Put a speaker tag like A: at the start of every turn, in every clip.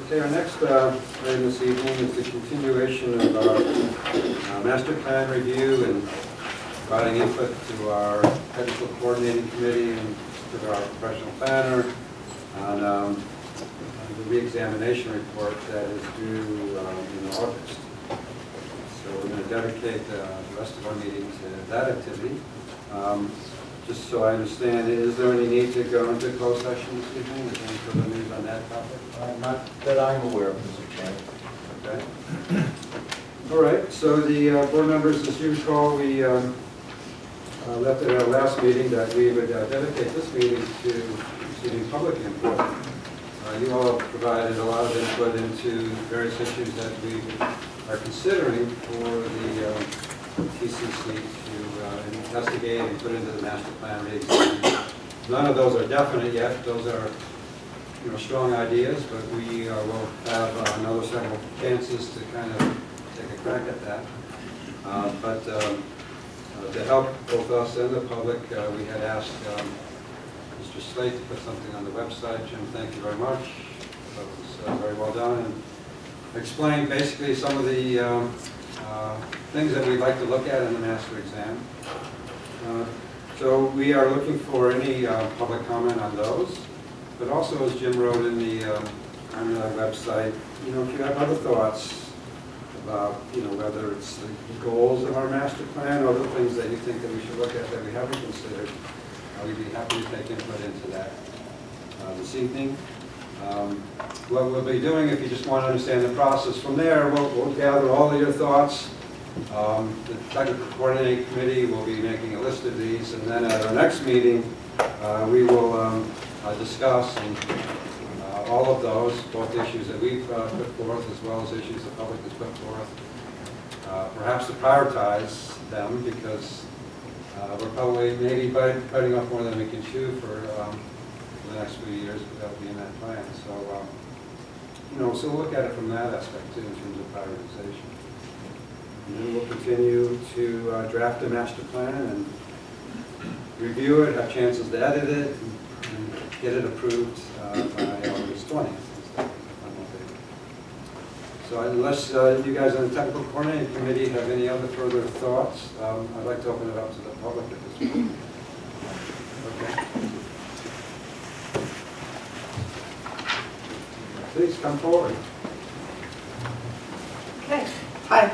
A: Okay, our next item this evening is the continuation of our master plan review and providing input to our technical coordinating committee and to our professional planner on the re-examination report that is due in August. So we're going to dedicate the rest of our meeting to that activity. Just so I understand, is there any need to go into closed session this evening? Is there any further news on that topic?
B: Not that I'm aware of, Mr. Chairman.
A: Okay. All right, so the board members, as you recall, we left at our last meeting that we would dedicate this meeting to receiving public input. You all have provided a lot of input into various issues that we are considering for the TCC to investigate and put into the master plan re-exam. None of those are definite yet. Those are strong ideas, but we will have another several chances to kind of take a crack at that. But to help both us and the public, we had asked Mr. Slate to put something on the website. Jim, thank you very much. That was very well done, and explained basically some of the things that we'd like to look at in the master exam. So we are looking for any public comment on those, but also, as Jim wrote in on the website, if you have other thoughts about whether it's the goals of our master plan or the things that you think that we should look at that we haven't considered, we'd be happy to take input into that this evening. What we'll be doing, if you just want to understand the process from there, we'll gather all of your thoughts. The technical coordinating committee will be making a list of these, and then at our next meeting, we will discuss all of those, both issues that we've put forth as well as issues the public has put forth. Perhaps to prioritize them, because we're probably maybe biting off more than we can chew for the next few years, but that'll be in that plan. So, so we'll look at it from that aspect too, in terms of prioritization. And then we'll continue to draft a master plan and review it, have chances to edit it, and get it approved by August 20th. So unless you guys on the technical coordinating committee have any other further thoughts, I'd like to open it up to the public at this point. Okay. Please come forward.
C: Okay. Hi.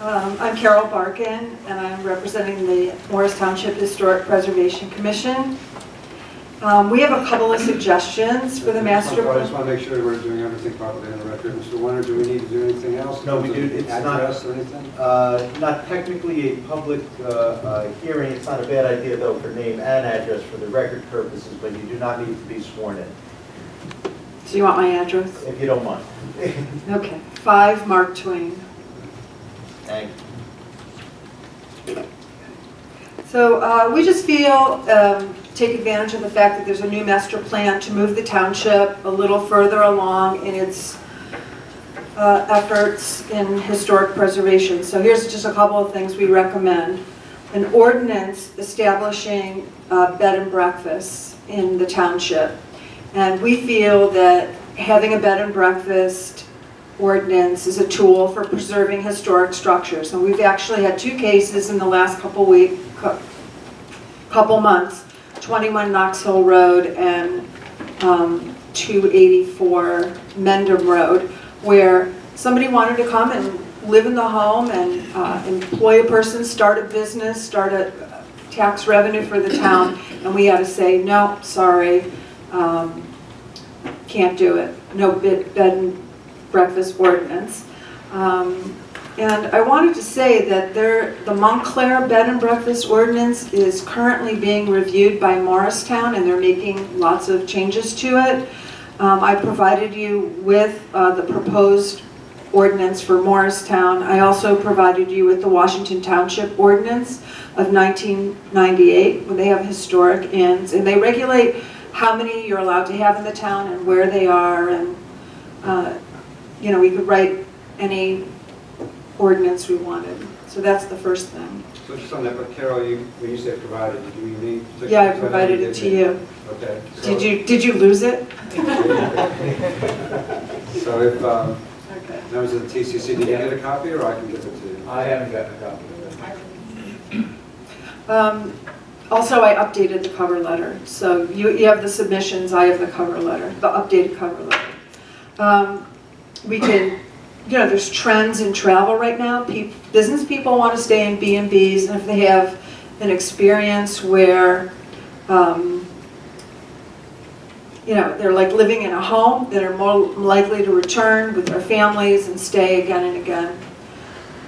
C: I'm Carol Barkin, and I'm representing the Morris Township Historic Preservation Commission. We have a couple of suggestions for the master
A: I
C: plan.
A: just want to make sure we're doing everything properly on the record. Mr. Warner, do we need to do anything else?
B: No, we do. It's
A: address or anything?
B: Not technically a public hearing. It's not a bad idea, though, for name and address for the record purposes, but you do not need to be sworn in,
C: Do you want my address?
B: if you don't mind.
C: Okay. 5 Mark Twain.
B: Thank you.
C: So we just feel, take advantage of the fact that there's a new master plan to move the township a little further along in its efforts in historic preservation. So here's just a couple of things we recommend. An ordinance establishing bed and breakfasts in the township. And we feel that having a bed and breakfast ordinance is a tool for preserving historic structures. And we've actually had 2 cases in the last couple months, 21 Knox Hill Road and 284 Mendham Road, where somebody wanted to come and live in the home and employ a person, start a business, start a tax revenue for the town, and we had to say, no, sorry, can't do it. No bed and breakfast ordinance. And I wanted to say that the Montclair bed and breakfast ordinance is currently being reviewed by Morristown, and they're making lots of changes to it. I provided you with the proposed ordinance for Morristown. I also provided you with the Washington Township ordinance of 1998, where they have historic inns, and they regulate how many you're allowed to have in the town and where they are, and we could write any ordinance we wanted. So that's the first thing.
A: So just on that, but Carol, when you say provided, did you mean?
C: Yeah, I provided it to you.
A: Okay. So
C: Did you lose it?
A: So if
C: Okay.
A: members of the TCC, did you get a copy, or I can give it to you?
D: I haven't gotten a copy of it.
C: Also, I updated the cover letter. So you have the submissions, I have the cover letter, the updated cover letter. We can, there's trends in travel right now. Business people want to stay in B&Bs, and if they have an experience where, they're like living in a home, that are more likely to return with their families and stay again and again.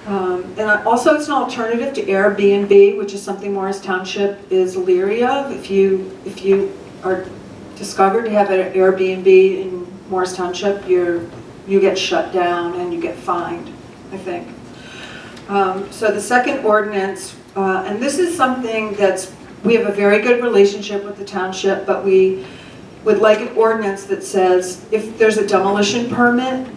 C: And also, it's an alternative to Airbnb, which is something Morris Township is leery of. If you are discovered to have an Airbnb in Morris Township, you get shut down and you get fined, I think. So the second ordinance, and this is something we have a very good relationship with the township, but we would like an ordinance that says if there's a demolition permit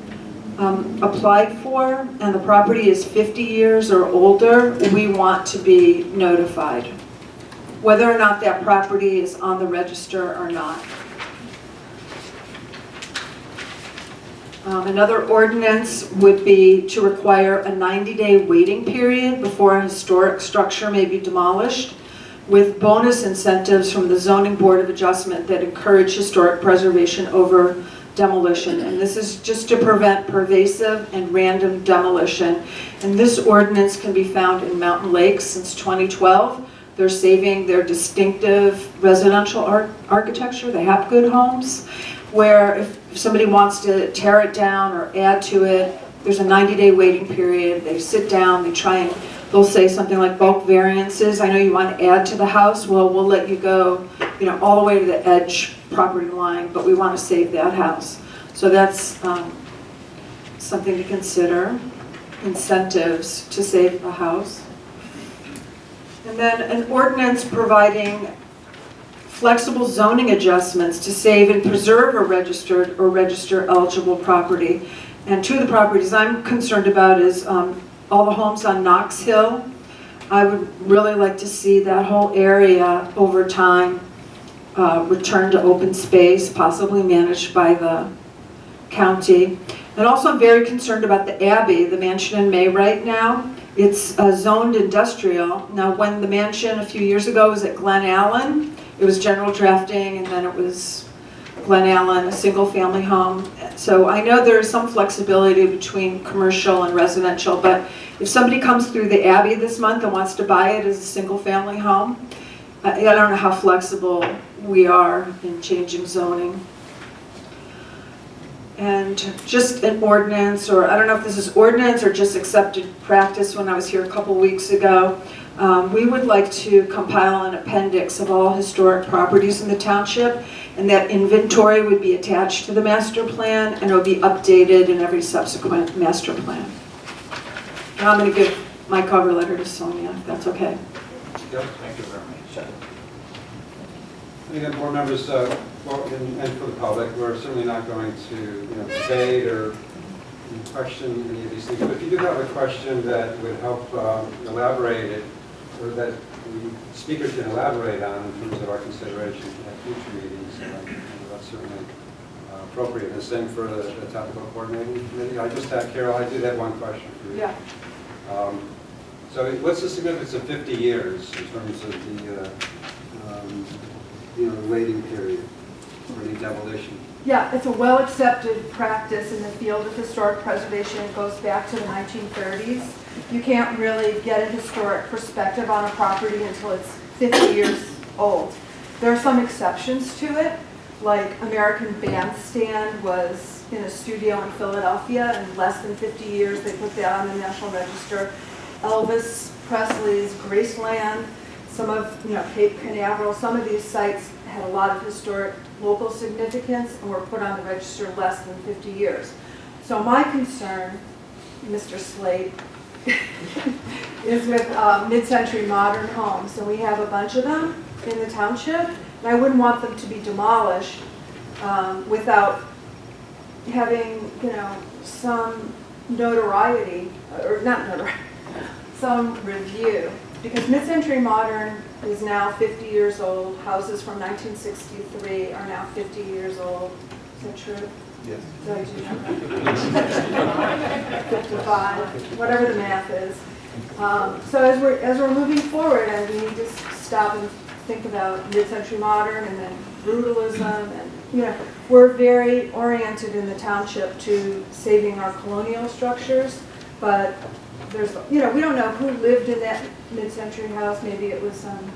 C: applied for and the property is 50 years or older, we want to be notified, whether or not that property is on the register or not. Another ordinance would be to require a 90-day waiting period before a historic structure may be demolished, with bonus incentives from the Zoning Board of Adjustment that encourage historic preservation over demolition. And this is just to prevent pervasive and random demolition. And this ordinance can be found in Mountain Lake since 2012. They're saving their distinctive residential architecture, the Hapgood homes, where if somebody wants to tear it down or add to it, there's a 90-day waiting period. They sit down, they'll say something like bulk variances. I know you want to add to the house. Well, we'll let you go, all the way to the edge property line, but we want to save that house. So that's something to consider, incentives to save the house. And then an ordinance providing flexible zoning adjustments to save and preserve a registered or register-eligible property. And two of the properties I'm concerned about is all the homes on Knox Hill. I would really like to see that whole area over time returned to open space, possibly managed by the county. And also I'm very concerned about the Abbey, the mansion in May right now. It's zoned industrial. Now when the mansion a few years ago was at Glen Allen, it was general drafting, and then it was Glen Allen, a single family home. So I know there is some flexibility between commercial and residential, but if somebody comes through the Abbey this month and wants to buy it as a single family home, I don't know how flexible we are in changing zoning. And just an ordinance, or I don't know if this is ordinance or just accepted practice when I was here a couple weeks ago, we would like to compile an appendix of all historic properties in the township, and that inventory would be attached to the master plan, and it would be updated in every subsequent master plan. Now I'm going to give my cover letter to Sonia, if that's okay.
A: Yep.
D: Thank you very much.
A: Again, board members, and for the public, we're certainly not going to debate or question any of these things. But if you do have a question that would help elaborate it, or that the speaker can elaborate on in terms of our consideration at future meetings, that's certainly appropriate. And same for the topical coordinating committee. I just had, Carol, I did have one question for you.
C: Yeah.
A: So what's the significance of 50 years in terms of the waiting period for any demolition?
E: Yeah, it's a well-accepted practice in the field of historic preservation. It goes back to the 1930s. You can't really get a historic perspective on a property until it's 50 years old. There are some exceptions to it, like American Bandstand was in a studio in Philadelphia, and less than 50 years they put that on the National Register. Elvis Presley's Graceland, some of Cape Canaveral, some of these sites had a lot of historic local significance and were put on the register less than 50 years. So my concern, Mr. Slade, is with mid-century modern homes. And we have a bunch of them in the township, and I wouldn't want them to be demolished without having, some notoriety, or not notoriety, some review. Because mid-century modern is now 50 years old. Houses from 1963 are now 50 years old. Is that true?
B: Yes.
E: Did I do that? 55, whatever the math is. So as we're moving forward, and we need to stop and think about mid-century modern and then brutalism, and we're very oriented in the township to saving our colonial structures, but there's we don't know who lived in that mid-century house. Maybe it was some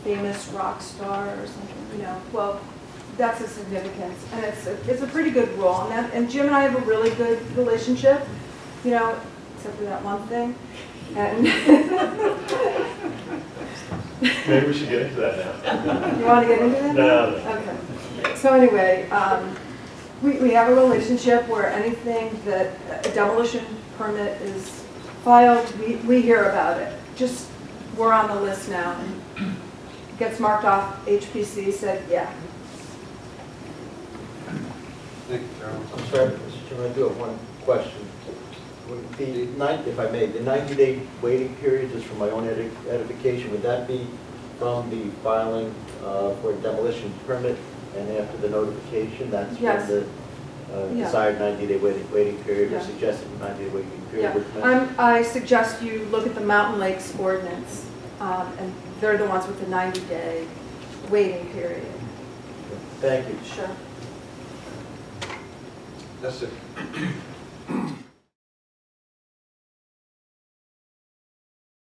E: famous rock star or something. Well, that's a significance, and it's a pretty good role. And Jim and I have a really good relationship, except for that one thing. And
D: Maybe we should get into that now.
E: you want to get into that?
D: No.
E: Okay. So anyway, we have a relationship where anything that a demolition permit is filed, we hear about it. Just, we're on the list now. And gets marked off, HPC said, yeah.
A: Thank you, Carol.
B: I'm sorry, Mr. Chairman, I do have one question. If I may, the 90-day waiting period, just for my own edification, would that be from the filing for a demolition permit and after the notification? That's
E: Yes.
B: when the desired 90-day waiting period, or
E: Yeah.
B: suggested 90-day waiting period
E: Yeah,
B: would commence?
E: I suggest you look at the Mountain Lakes ordinance, and they're the ones with the 90-day waiting period.
B: Thank you.
E: Sure.
A: That's it.